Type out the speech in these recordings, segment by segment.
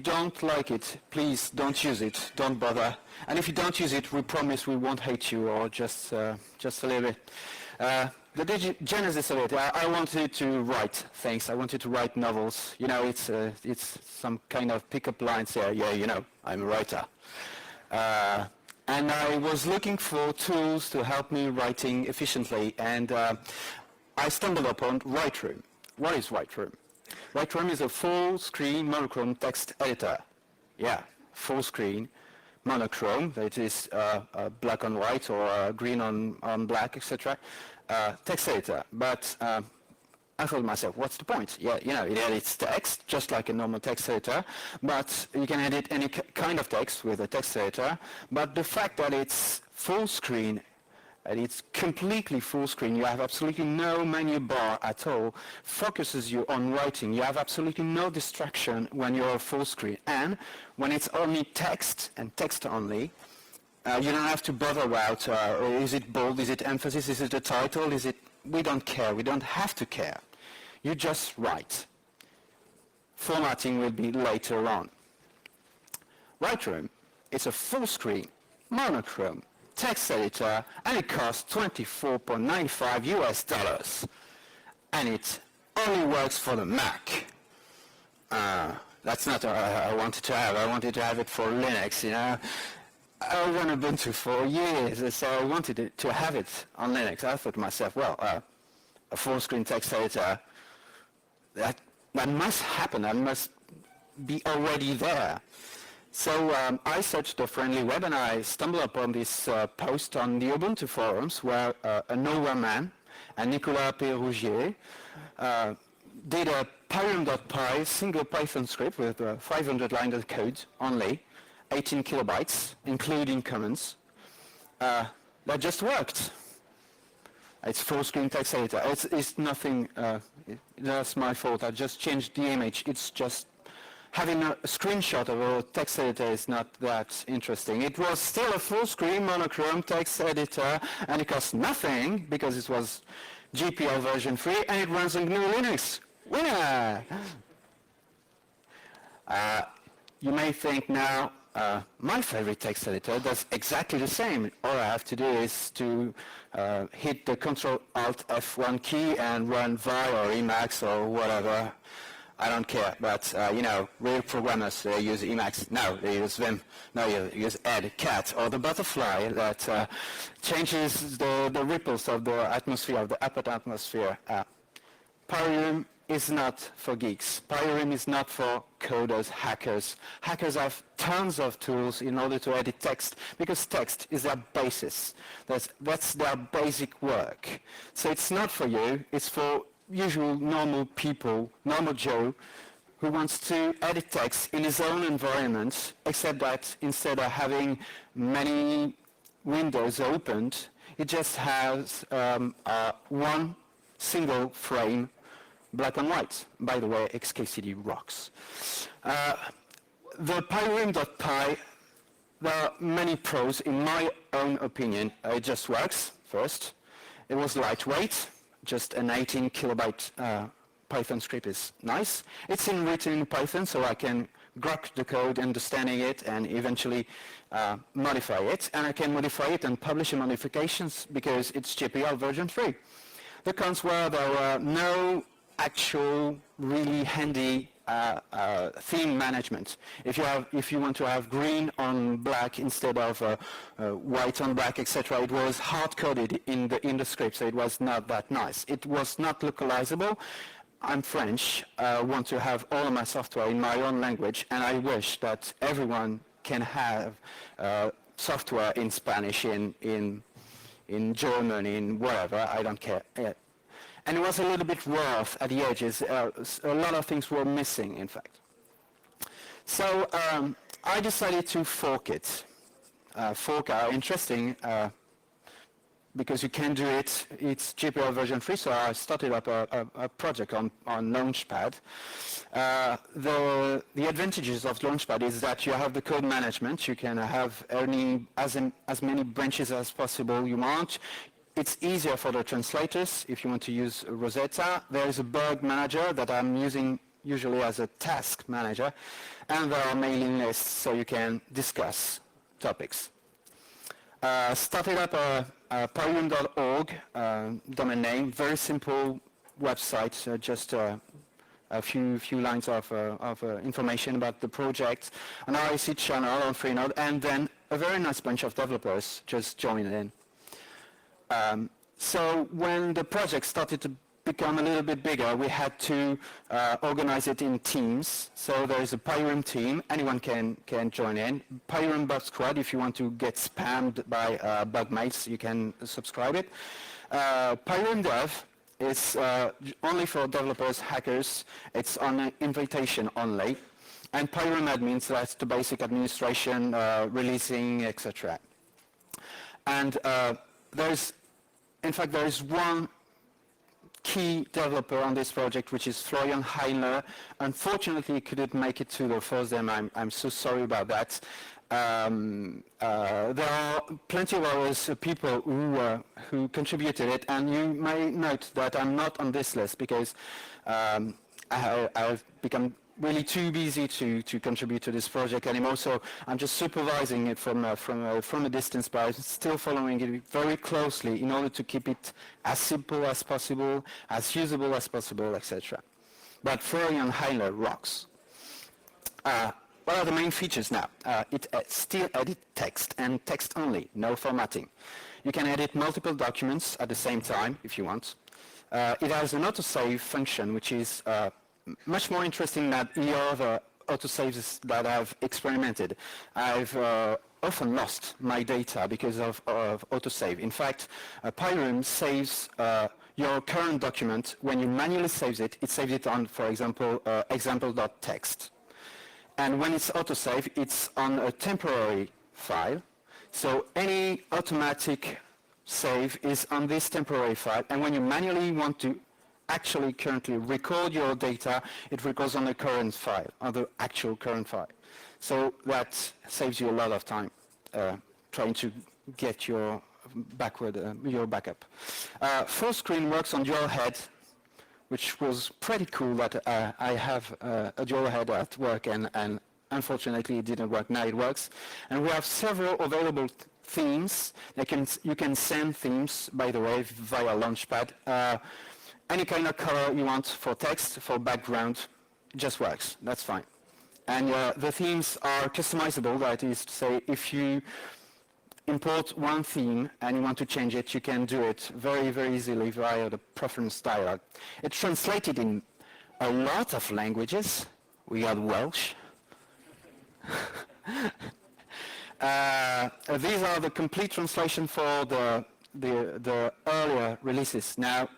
don't like it, please don't use it. Don't bother. And if you don't use it, we promise we won't hate you, or just a little bit. The genesis of it, I wanted to write things. I wanted to write novels. You know, it's some kind of pickup lines there. Yeah, you know, I'm a writer. And I was looking for tools to help me writing efficiently, and I stumbled upon Pyroom. What is Pyroom? Pyroom is a full-screen monochrome text editor. Yeah, full-screen monochrome. That is black on white or green on black, etc. Text editor. But I thought to myself, what's the point? Yeah, you know, it edits text just like a normal text editor, but you can edit any kind of text with a text editor. But the fact that it's full screen, and it's completely full screen, you have absolutely no menu bar at all, focuses you on writing. You have absolutely no distraction when you're full screen. And when it's only text and text only, you don't have to bother about, is it bold, is it emphasis, is it the title, is it... We don't care. We don't have to care. You just write. Formatting will be later on. Pyroom is a full-screen, monochrome text editor, and it costs $24.95 US. And it only works for the Mac. That's not what I wanted to have. I wanted to have it for Linux, you know. I run Ubuntu for years, so I wanted to have it on Linux. I thought to myself, well, a full-screen text editor, that must happen. That must be already there. So I searched the friendly web, and I stumbled upon this post on the Ubuntu forums where a nowhere man, and Nicolas Pérougier, did a Pyroom.py single Python script with 500 lines of code only, 18 kilobytes, including comments. That just worked. It's full-screen text editor. It's nothing, that's my fault. I just changed the image. It's just having a screenshot of a text editor is not that interesting. It was still a full-screen monochrome text editor, and it cost nothing because it was GPL version 3, and it runs on GNU Linux. Winner! You may think now, my favorite text editor does exactly the same. All I have to do is to hit the Ctrl-Alt-F1 key and run vi or Emacs or whatever. I don't care, but you know, real programmers, they use Emacs. No, they use Vim. No, you use add, cat, or the butterfly that changes the ripples of the atmosphere, of the upper atmosphere. Pyroom is not for geeks. Pyroom is not for coders, hackers. Hackers have tons of tools in order to edit text, because text is their basis. That's their basic work. So it's not for you, it's for usual normal people, normal Joe, who wants to edit text in his own environment, except that instead of having many windows opened, it just has one single frame, black and white. By the way, XKCD rocks. The Pyroom.py, there are many pros. In my own opinion, it just works, first. It was lightweight. Just an 18 kilobyte Python script is nice. It's written in Python, so I can grok the code, understanding it, and eventually modify it. And I can modify it and publish modifications because it's GPL version 3. The cons were there were no actual really handy theme management. If you want to have green on black instead of white on black, etc., it was hard-coded in the script, so it was not that nice. It was not localizable. I'm French. I want to have all of my software in my own language, and I wish that everyone can have software in Spanish, in German, in whatever. I don't care. And it was a little bit rough at the edges. A lot of things were missing, in fact. So I decided to fork it. Fork are interesting because you can do it. It's GPL version 3, so I started up a project on Launchpad. The advantages of Launchpad is that you have the code management. You can have as many branches as possible you want. It's easier for the translators if you want to use Rosetta. There is a bug manager that I'm using usually as a task manager, and there are mailing lists so you can discuss topics. Started up a pyroom.org domain name, very simple website, just a few lines of information about the project, an RIC channel on Freenode, and then a very nice bunch of developers just joined in. So when the project started to become a little bit bigger, we had to organize it in teams. So there is a Pyroom team. Anyone can join in. Pyroom Bug Squad, if you want to get spammed by bug mails, you can subscribe it. Pyroom Dev is only for developers, hackers. It's on invitation only. And Pyroom Admins, that's the basic administration, releasing, etc. And there is one key developer on this project, which is Florian Heinler. Unfortunately, he couldn't make it to the FOSDEM. I'm so sorry about that. There are plenty of others, people who contributed it, and you may note that I'm not on this list because I've become really too busy to contribute to this project anymore, so I'm just supervising it from a distance, but I'm still following it very closely in order to keep it as simple as possible, as usable as possible, etc. But Florian Heinler rocks. What are the main features now? It still edits text and text only, no formatting. You can edit multiple documents at the same time if you want. It has an autosave function, which is much more interesting than the other autosaves that I've experimented. I've often lost my data because of autosave. In fact, Pyroom saves your current document. When you manually save it, it saves it on, for example, example.txt. And when it's autosave, it's on a temporary file. So any automatic save is on this temporary file. And when you manually want to actually currently record your data, it records on the current file, on the actual current file. So that saves you a lot of time trying to get your backup. Full screen works on dual head, which was pretty cool that I have a dual head at work, and unfortunately it didn't work. Now it works. And we have several available themes. You can send themes, by the way, via Launchpad. Any kind of color you want for text, for background, it just works. That's fine. And the themes are customizable. That is to say, if you import one theme and you want to change it, you can do it very, very easily via the preference dialog. It's translated in a lot of languages. We got Welsh. These are the complete translation for the earlier releases. Now,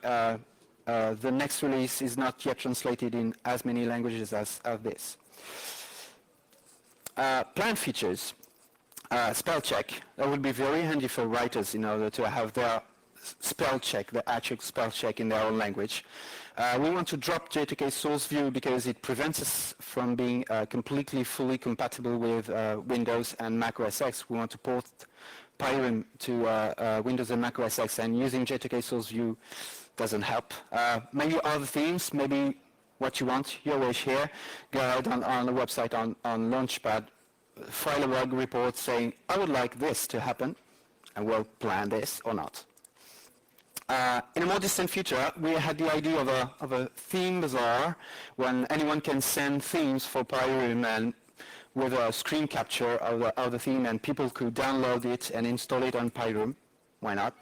the next release is not yet translated in as many languages as this. Planned features. Spell check. That would be very handy for writers in order to have their spell check, the actual spell check in their own language. We want to drop JTK source view because it prevents us from being completely, fully compatible with Windows and Mac OS X. We want to port Pyroom to Windows and Mac OS X, and using JTK source view doesn't help. Maybe other themes, maybe what you want, your wish here. Go ahead on the website on Launchpad, file a bug report saying, I would like this to happen, and we'll plan this or not. In a more distant future, we had the idea of a theme bazaar when anyone can send themes for Pyroom and with a screen capture of the theme, and people could download it and install it on Pyroom. Why not?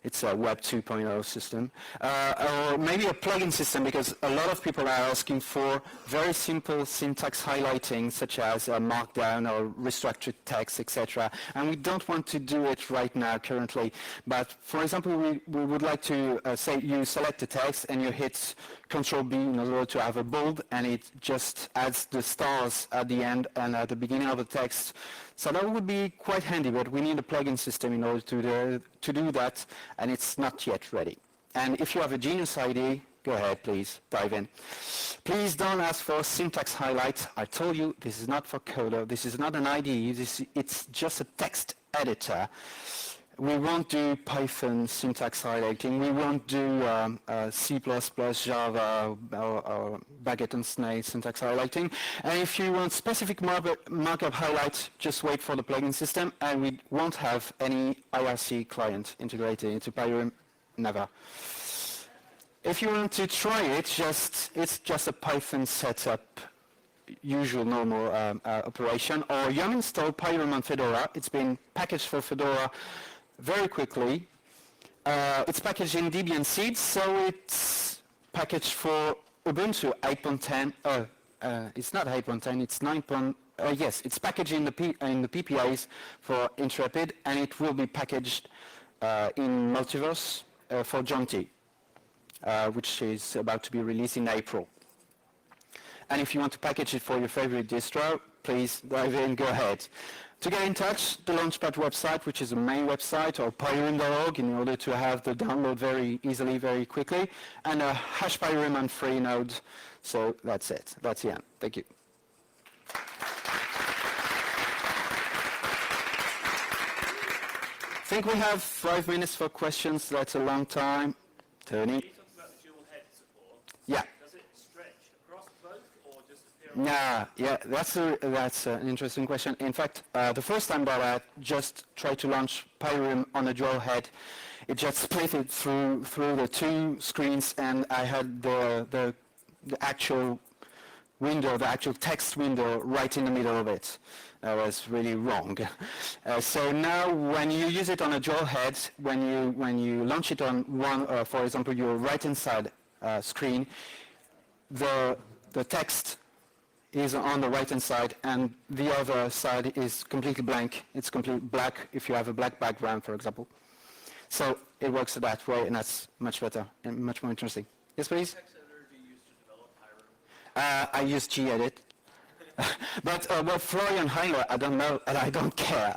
It's a Web 2.0 system. Or maybe a plugin system, because a lot of people are asking for very simple syntax highlighting, such as Markdown or restructured text, etc. And we don't want to do it right now currently. But for example, we would like to say you select the text and you hit Control B in order to have a bold, and it just adds the stars at the end and at the beginning of the text. So that would be quite handy, but we need a plugin system in order to do that, and it's not yet ready. And if you have a genius idea, go ahead, please, dive in. Please don't ask for syntax highlight. I told you, this is not for Coder. This is not an IDE. It's just a text editor. We won't do Python syntax highlighting. We won't do C++, Java, or Baguette and Snail syntax highlighting. And if you want specific markup highlight, just wait for the plugin system, and we won't have any IRC client integrated into Pyroom, never. If you want to try it, it's just a Python setup, usual normal operation, or you uninstall Pyroom on Fedora. It's been packaged for Fedora very quickly. It's packaged in Debian seed, so it's packaged for Ubuntu 8.10. It's not 8.10, it's 9. Yes, it's packaged in the PPAs for Intrepid, and it will be packaged in Multiverse for Jaunty, which is about to be released in April. And if you want to package it for your favorite distro, please dive in, go ahead. To get in touch, the Launchpad website, which is the main website, or pyroom.org, in order to have the download very easily, very quickly, and a #pyroom and free node. So that's it. That's the end. Thank you. I think we have 5 minutes for questions. That's a long time. Tony? You talked about the dual head support. Yeah. Does it stretch across both or just appear on Yeah, that's an interesting question. In fact, the first time that I just tried to launch Pyroom on a dual head, it just split it through the two screens, and I had the actual window, the actual text window, right in the middle of it. That was really wrong. So now, when you use it on a dual head, when you launch it on one, for example, your right-hand side screen, the text is on the right-hand side, and the other side is completely blank. It's completely black if you have a black background, for example. So it works that way, and that's much better and much more interesting. Yes, please? What text editor do you use to develop Pyroom? I use gedit. But Florian Heiler, I don't know, and I don't care.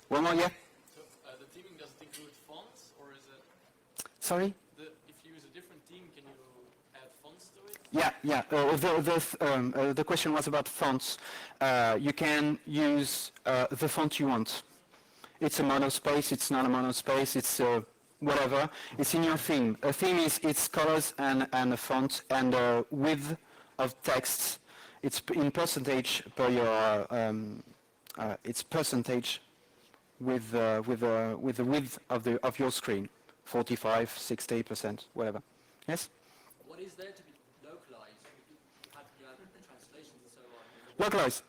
One more, yeah? So the theming doesn't include fonts, or is it? Sorry? If you use a different theme, can you add fonts to it? Yeah. The question was about fonts. You can use the font you want. It's a monospace, it's not a monospace, it's whatever. It's in your theme. A theme is its colors and a font, and width of text. It's in percentage per your. It's percentage with the width of your screen, 45, 60%, whatever. Yes. What is there to be localized? You have translations and so on. Localized.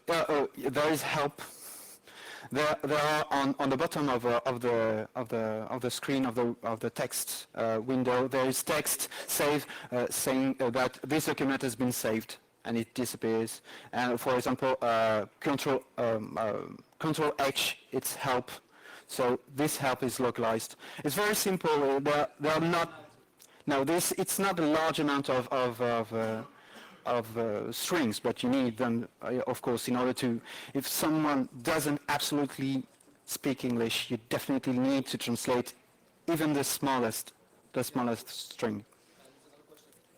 There is help. There are on the bottom of the screen of the text window. There is text saved saying that this document has been saved, and it disappears. And for example, Control H, it's help. So this help is localized. It's very simple. They are not. No, it's not a large amount of strings, but you need them, of course, in order to. If someone doesn't absolutely speak English, you definitely need to translate even the smallest string.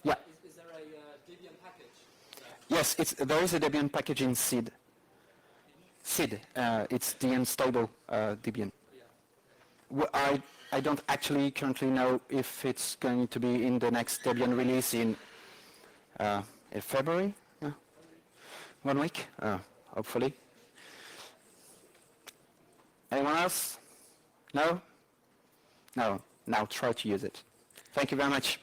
Yeah. Is there a Debian package? Yes, there is a Debian package in SID. SID, it's the unstable Debian. I don't actually currently know if it's going to be in the next Debian release in February. 1 week, hopefully. Anyone else? No? No. Now try to use it. Thank you very much.